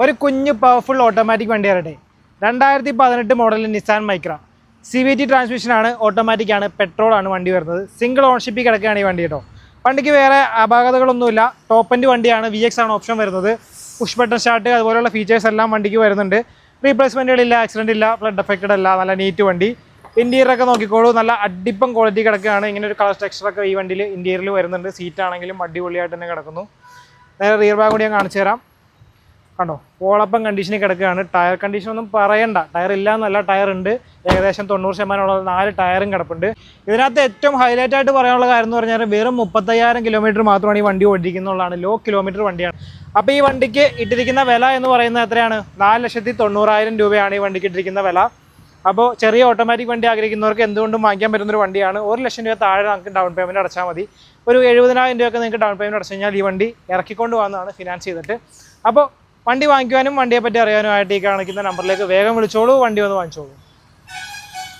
ഒരു കുഞ്ഞു powerful automatic വണ്ടി വരട്ടെ. 2018 മോഡൽ നിസാൻ മൈക്ര CVT ട്രാൻസ്മിഷനാണ്, ഓട്ടോമാറ്റിക്കാണ്, പെട്രോളാണ് വണ്ടി വരുന്നത്. സിംഗിൾ ഓൺഷിപ്പിൽ കിടക്കുകയാണ് ഈ വണ്ടി കേട്ടോ. വണ്ടിക്ക് വേറെ അപാകതകളൊന്നുമില്ല. ടോപ്പ് എൻഡ് വണ്ടിയാണ്, VX ആണ് ഓപ്ഷൻ വരുന്നത്. പുഷ് ബട്ടൺ സ്റ്റാർട്ട് അതുപോലെയുള്ള ഫീച്ചേഴ്സ് എല്ലാം വണ്ടിക്ക് വരുന്നുണ്ട്. റീപ്ലേസ്മെൻറ്റുകളില്ല, ആക്സിഡൻ്റ് ഇല്ല, ഫ്ലഡ് എഫക്റ്റഡ് അല്ല, നല്ല നീറ്റ് വണ്ടി. ഇൻറ്റീരിയറൊക്കെ നോക്കിക്കോളൂ, നല്ല അടിപ്പം ക്വാളിറ്റി കിടക്കുകയാണ്. ഇങ്ങനെ ഒരു കളർ ടെക്സ്ചറൊക്കെ ഈ വണ്ടിയിൽ ഇൻറ്റീരിയറിൽ വരുന്നുണ്ട്. സീറ്റാണെങ്കിലും അടിപൊളിയായിട്ട് തന്നെ കിടക്കുന്നു. നേരെ റിയർ ബാഗ് കൂടി ഞാൻ കാണിച്ചു തരാം. കണ്ടോ, പോളപ്പം കണ്ടീഷനിൽ കിടക്കുകയാണ്. ടയർ കണ്ടീഷൻ ഒന്നും പറയണ്ട, ടയർ ഇല്ല എന്നല്ല, ടയർ ഉണ്ട്. ഏകദേശം 90% 4 ടയറും കിടപ്പുണ്ട്. ഇതിനകത്ത് ഏറ്റവും ഹൈലൈറ്റ് ആയിട്ട് പറയാനുള്ള കാര്യം എന്ന് പറഞ്ഞാൽ വെറും 35,000 കിലോമീറ്റർ മാത്രമാണ് ഈ വണ്ടി ഓടിക്കുന്നുള്ളതാണ്. ലോ കിലോമീറ്റർ വണ്ടിയാണ്. അപ്പോൾ ഈ വണ്ടിക്ക് ഇട്ടിരിക്കുന്ന വില എന്ന് പറയുന്നത് എത്രയാണ്? 4,90,000 രൂപയാണ് ഈ വണ്ടിക്ക് ഇട്ടിരിക്കുന്ന വില. അപ്പോൾ ചെറിയ ഓട്ടോമാറ്റിക് വണ്ടി ആഗ്രഹിക്കുന്നവർക്ക് എന്തുകൊണ്ടും വാങ്ങിക്കാൻ പറ്റുന്നൊരു വണ്ടിയാണ്. 1,00,000 രൂപ താഴെ നമുക്ക് ഡൗൺ പേയ്മെൻറ്റ് അടച്ചാൽ മതി. ഒരു 70,000 രൂപയൊക്കെ നിങ്ങൾക്ക് ഡൗൺ പേയ്മെൻറ്റ് അടച്ചു കഴിഞ്ഞാൽ ഈ വണ്ടി ഇറക്കിക്കൊണ്ട് പോകുന്നതാണ് ഫിനാൻസ് ചെയ്തിട്ട്. അപ്പോൾ വണ്ടി വാങ്ങിക്കുവാനും വണ്ടിയെപ്പറ്റി അറിയാനുമായിട്ട് ഈ കാണിക്കുന്ന നമ്പറിലേക്ക് വേഗം വിളിച്ചോളൂ, വണ്ടി വന്ന് വാങ്ങിച്ചോളൂ.